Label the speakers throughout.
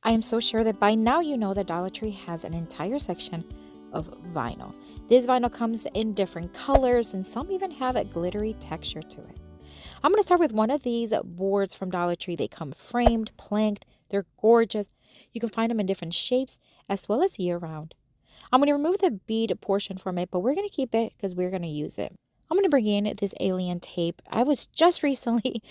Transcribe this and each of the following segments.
Speaker 1: I am so sure that by now you know that Dollar Tree has an entire section of vinyl. This vinyl comes in different colors and some even have a glittery texture to it. I'm going to start with one of these boards from Dollar Tree. They come framed, planked, they're gorgeous. You can find them in different shapes as well as year round. I'm going to remove the bead portion from it, but we're going to keep it because we're going to use it. I'm going to bring in this alien tape. I was just recently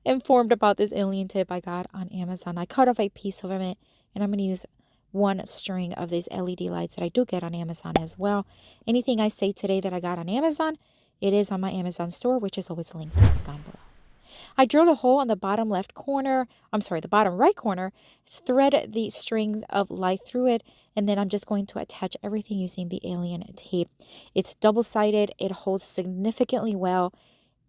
Speaker 1: informed about this alien tape I got on Amazon. I cut off a piece of it and I'm going to use one string of these LED lights that I do get on Amazon as well. Anything I say today that I got on Amazon, it is on my Amazon store, which is always linked down below. I drilled a hole on the bottom right corner, thread the strings of light through it, and then I'm just going to attach everything using the alien tape. It's double-sided, it holds significantly well,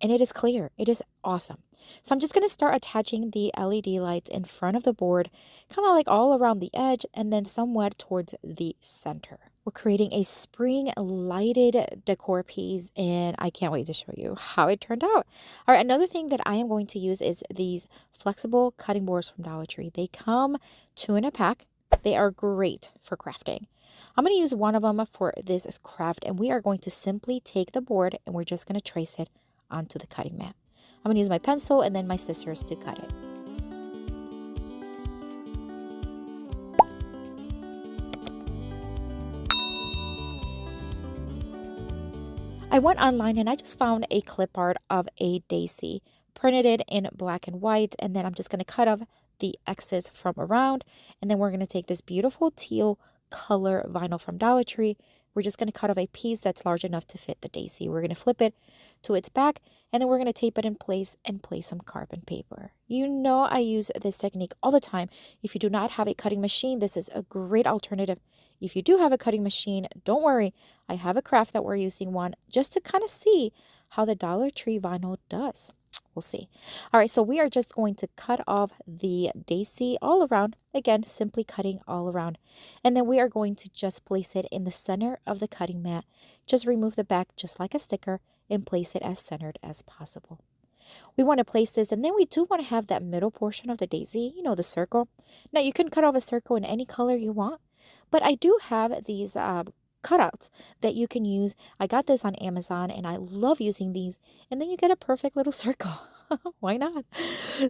Speaker 1: and it is clear. It is awesome. So I'm just going to start attaching the LED lights in front of the board, kind of like all around the edge and then somewhat towards the center. We're creating a spring lighted decor piece and I can't wait to show you how it turned out. All right, another thing that I am going to use is these flexible cutting boards from Dollar Tree. They come 2 in a pack. They are great for crafting. I'm going to use one of them for this craft and we are going to simply take the board and we're just going to trace it onto the cutting mat. I'm going to use my pencil and then my scissors to cut it. I went online and I just found a clip art of a daisy, printed it in black and white, and then I'm just going to cut off the excess from around, and then we're going to take this beautiful teal color vinyl from Dollar Tree. We're just going to cut off a piece that's large enough to fit the daisy. We're going to flip it to its back, and then we're going to tape it in place and place some carbon paper. You know I use this technique all the time. If you do not have a cutting machine, this is a great alternative. If you do have a cutting machine, don't worry. I have a craft that we're using one just to kind of see how the Dollar Tree vinyl does. We'll see. All right, so we are just going to cut off the daisy all around. Again, simply cutting all around. And then we are going to just place it in the center of the cutting mat. Just remove the back just like a sticker and place it as centered as possible. We want to place this, and then we do want to have that middle portion of the daisy, you know, the circle. Now, you can cut off a circle in any color you want, but I do have these cutouts that you can use. I got this on Amazon and I love using these, and then you get a perfect little circle. Why not?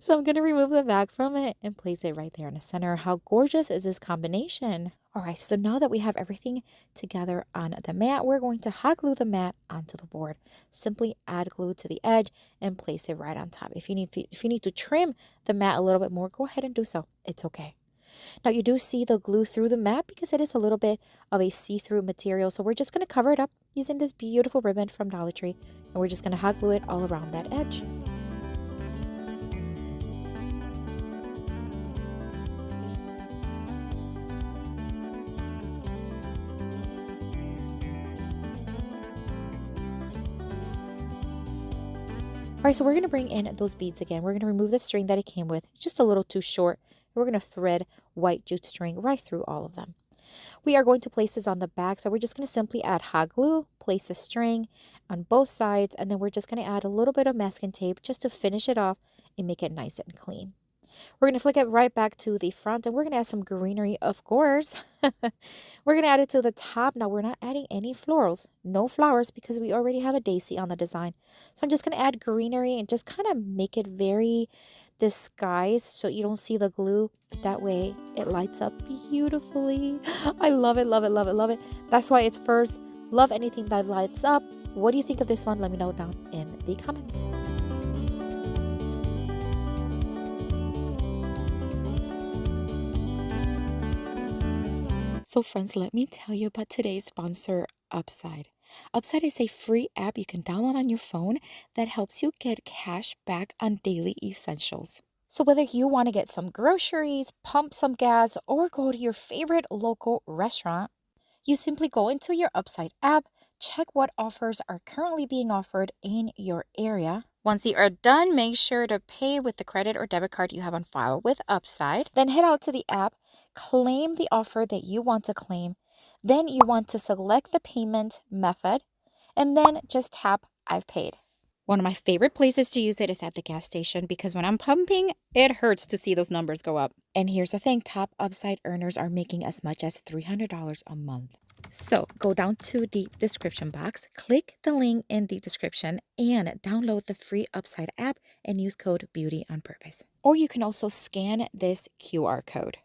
Speaker 1: So I'm going to remove the back from it and place it right there in the center. How gorgeous is this combination? All right, so now that we have everything together on the mat, we're going to hot glue the mat onto the board. Simply add glue to the edge and place it right on top. If you need to trim the mat a little bit more, go ahead and do so. It's okay. Now you do see the glue through the mat because it is a little bit of a see-through material. So we're just going to cover it up using this beautiful ribbon from Dollar Tree. And we're just going to hot glue it all around that edge. All right, so we're going to bring in those beads again. We're going to remove the string that it came with. It's just a little too short. We're going to thread white jute string right through all of them. We are going to place this on the back, so we're just going to simply add hot glue, place the string on both sides, and then we're just going to add a little bit of masking tape just to finish it off and make it nice and clean. We're going to flick it right back to the front, and we're going to add some greenery, of course. We're going to add it to the top. Now, we're not adding any florals, no flowers, because we already have a daisy on the design. So I'm just going to add greenery and just kind of make it very disguised so you don't see the glue. That way, it lights up beautifully. I love it, love it, love it, love it. That's why it's first. Love anything that lights up. What do you think of this one? Let me know down in the comments. So friends, let me tell you about today's sponsor, Upside. Upside is a free app you can download on your phone that helps you get cash back on daily essentials. So whether you want to get some groceries, pump some gas, or go to your favorite local restaurant, you simply go into your Upside app, check what offers are currently being offered in your area. Once you are done, make sure to pay with the credit or debit card you have on file with Upside. Then head out to the app, claim the offer that you want to claim. Then you want to select the payment method and then just tap I've paid. One of my favorite places to use it is at the gas station because when I'm pumping, it hurts to see those numbers go up. And here's the thing, top upside earners are making as much as $300 a month. So go down to the description box, click the link in the description, and download the free Upside app and use code BEAUTYONPURPOSE. Or you can also scan this QR code.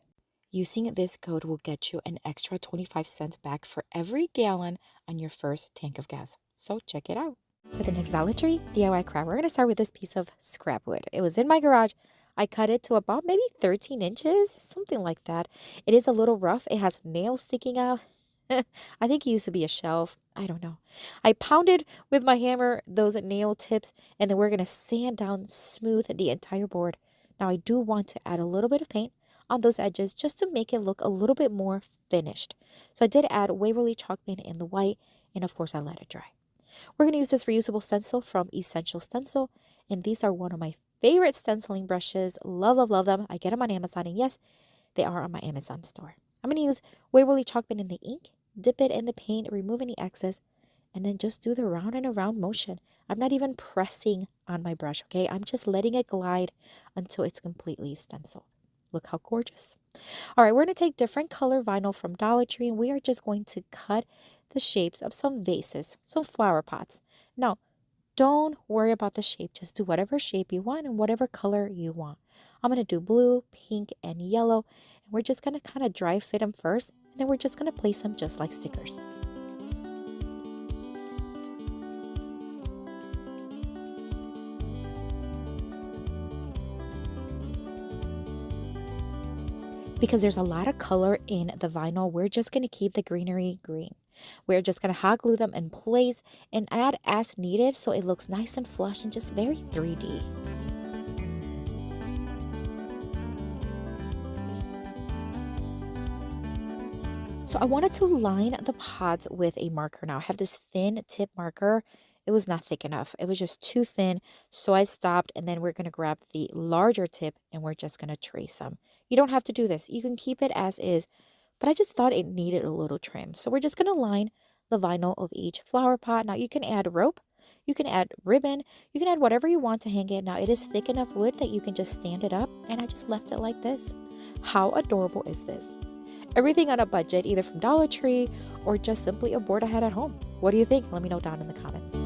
Speaker 1: Using this code will get you an extra 25 cents back for every gallon on your first tank of gas. So check it out. For the next Dollar Tree DIY craft, we're going to start with this piece of scrap wood. It was in my garage. I cut it to about maybe 13 inches, something like that. It is a little rough. It has nails sticking out. I think it used to be a shelf. I don't know. I pounded with my hammer those nail tips, and then we're going to sand down smooth the entire board. Now, I do want to add a little bit of paint on those edges just to make it look a little bit more finished. So I did add Waverly chalk paint in the white, and of course I let it dry. We're going to use this reusable stencil from Essential Stencil, and these are one of my favorite stenciling brushes. Love, love, love them. I get them on Amazon, and yes, they are on my Amazon store. I'm going to use Waverly chalk paint in the ink, dip it in the paint, remove any excess, and then just do the round and around motion. I'm not even pressing on my brush, okay? I'm just letting it glide until it's completely stenciled. Look how gorgeous. All right, we're going to take different color vinyl from Dollar Tree, and we are just going to cut the shapes of some vases, some flower pots. Now, don't worry about the shape. Just do whatever shape you want and whatever color you want. I'm going to do blue, pink, and yellow. And we're just going to kind of dry fit them first, and then we're just going to place them just like stickers. Because there's a lot of color in the vinyl, we're just going to keep the greenery green. We're just going to hot glue them in place and add as needed so it looks nice and flush and just very 3D. So I wanted to line the pots with a marker. Now I have this thin tip marker. It was not thick enough. It was just too thin. So I stopped, and then we're going to grab the larger tip and we're just going to trace them. You don't have to do this. You can keep it as is, but I just thought it needed a little trim. So we're just going to line the vinyl of each flower pot. Now you can add rope, you can add ribbon, you can add whatever you want to hang it. Now it is thick enough wood that you can just stand it up, and I just left it like this. How adorable is this? Everything on a budget, either from Dollar Tree or just simply a board I had at home. What do you think? Let me know down in the comments.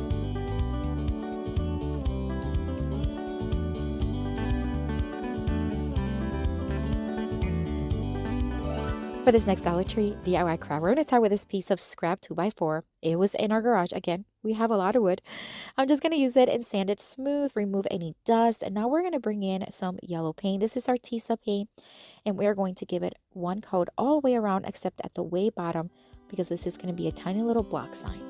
Speaker 1: For this next Dollar Tree DIY craft, we're going to start with this piece of scrap 2x4. It was in our garage. Again, we have a lot of wood. I'm just going to use it and sand it smooth, remove any dust. And now we're going to bring in some yellow paint. This is Artisa paint, and we're going to give it one coat all the way around except at the way bottom, because this is going to be a tiny little block sign.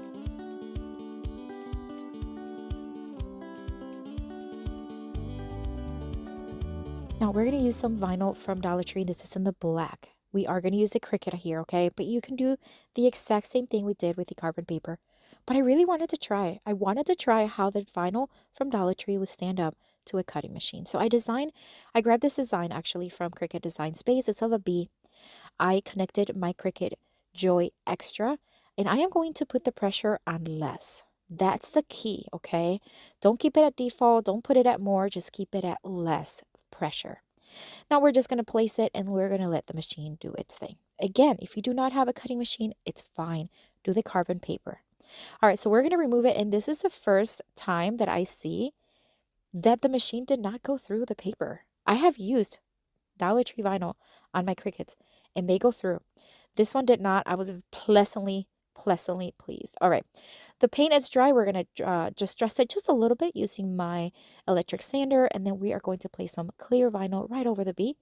Speaker 1: Now we're going to use some vinyl from Dollar Tree. This is in the black. We are going to use the Cricut here, okay? But you can do the exact same thing we did with the carbon paper. But I really wanted to try. I wanted to try how the vinyl from Dollar Tree would stand up to a cutting machine. So I grabbed this design actually from Cricut Design Space. It's of a bee. I connected my Cricut Joy Extra, and I am going to put the pressure on less. That's the key, okay? Don't keep it at default. Don't put it at more. Just keep it at less pressure. Now we're just going to place it, and we're going to let the machine do its thing. Again, if you do not have a cutting machine, it's fine. Do the carbon paper. All right, so we're going to remove it, and this is the first time that I see that the machine did not go through the paper. I have used Dollar Tree vinyl on my Cricuts, and they go through. This one did not. I was pleasantly pleased. All right, the paint is dry. We're going to just dress it just a little bit using my electric sander, and then we are going to place some clear vinyl right over the bee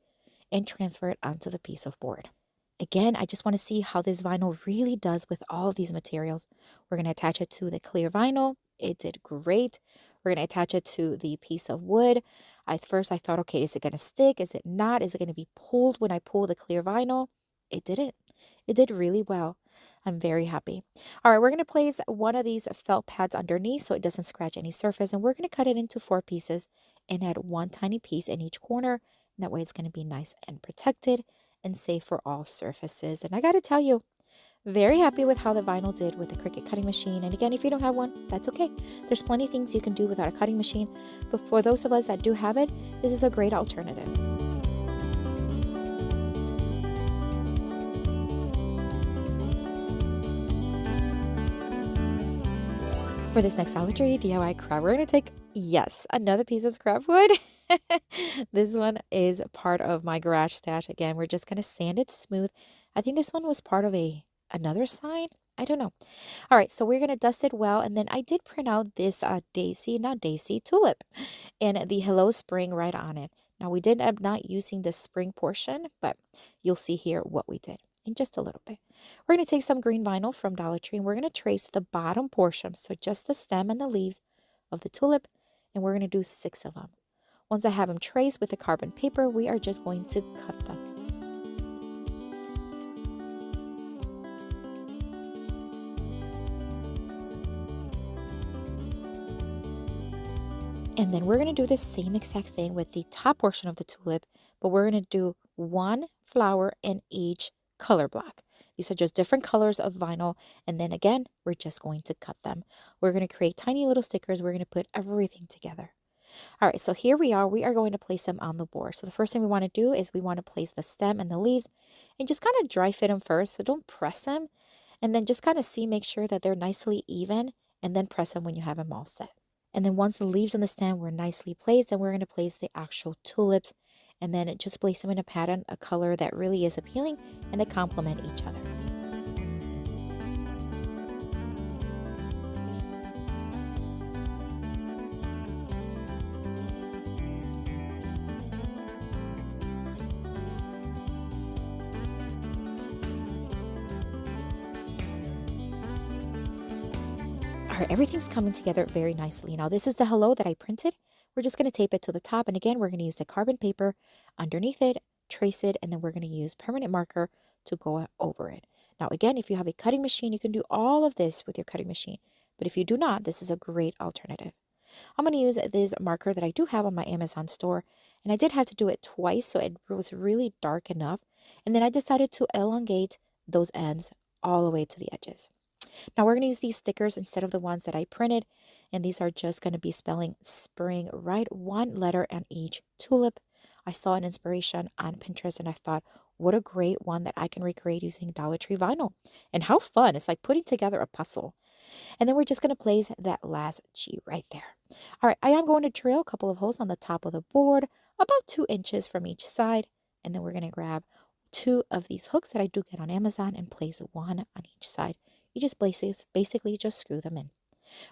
Speaker 1: and transfer it onto the piece of board. Again, I just want to see how this vinyl really does with all of these materials. We're going to attach it to the clear vinyl. It did great. We're going to attach it to the piece of wood. At first, I thought, okay, is it going to stick? Is it not? Is it going to be pulled when I pull the clear vinyl? It didn't. It did really well. I'm very happy. All right, we're going to place one of these felt pads underneath so it doesn't scratch any surface. And we're going to cut it into 4 pieces and add one tiny piece in each corner. And that way it's going to be nice and protected and safe for all surfaces. And I got to tell you, Very happy with how the vinyl did with the Cricut cutting machine. And again, if you don't have one, that's okay. There's plenty of things you can do without a cutting machine. But for those of us that do have it, this is a great alternative. For this next Dollar Tree DIY craft, we're going to take, yes, another piece of scrap wood. This one is part of my garage stash. Again, we're just going to sand it smooth. I think this one was part of another sign. I don't know. All right, so we're going to dust it well. And then I did print out this tulip and the Hello Spring right on it. Now, we did end up not using the spring portion, but you'll see here what we did in just a little bit. We're going to take some green vinyl from Dollar Tree and we're going to trace the bottom portion, so just the stem and the leaves of the tulip, and we're going to do 6 of them. Once I have them traced with the carbon paper, we are just going to cut them. And then we're going to do the same exact thing with the top portion of the tulip, but we're going to do 1 flower in each color block. These are just different colors of vinyl. And then again, we're just going to cut them. We're going to create tiny little stickers. We're going to put everything together. All right, so here we are. We are going to place them on the board. So the first thing we want to do is we want to place the stem and the leaves and just kind of dry fit them first. So don't press them. And then just kind of make sure that they're nicely even, and then press them when you have them all set. And then once the leaves and the stem were nicely placed, then we're going to place the actual tulips, and then just place them in a pattern, a color that really is appealing and that complement each other. All right, everything's coming together very nicely. Now, this is the hello that I printed. We're just going to tape it to the top. And again, we're going to use the carbon paper underneath it, trace it, and then we're going to use permanent marker to go over it. Now, again, if you have a cutting machine, you can do all of this with your cutting machine. But if you do not, this is a great alternative. I'm going to use this marker that I do have on my Amazon store. And I did have to do it twice, so it was really dark enough. And then I decided to elongate those ends all the way to the edges. Now we're going to use these stickers instead of the ones that I printed, and these are just going to be spelling spring, right? 1 letter on each tulip. I saw an inspiration on Pinterest and I thought, what a great one that I can recreate using Dollar Tree vinyl. And how fun. It's like putting together a puzzle. And then we're just going to place that last G right there. All right, I am going to drill a couple of holes on the top of the board, about 2 inches from each side. And then we're going to grab 2 of these hooks that I do get on Amazon and place 1 on each side. You just basically just screw them in.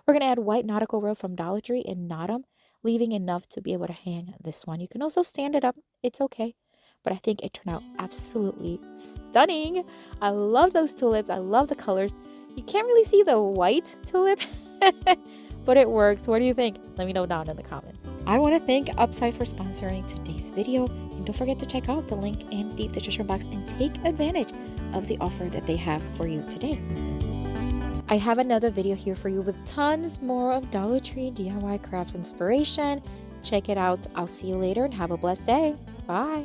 Speaker 1: We're going to add white nautical rope from Dollar Tree and knot them, leaving enough to be able to hang this one. You can also stand it up. It's okay. But I think it turned out absolutely stunning. I love those tulips. I love the colors. You can't really see the white tulip, but it works. What do you think? Let me know down in the comments. I want to thank Upside for sponsoring today's video. And don't forget to check out the link in the description box and take advantage of the offer that they have for you today. I have another video here for you with tons more of Dollar Tree DIY crafts inspiration. Check it out. I'll see you later and have a blessed day. Bye.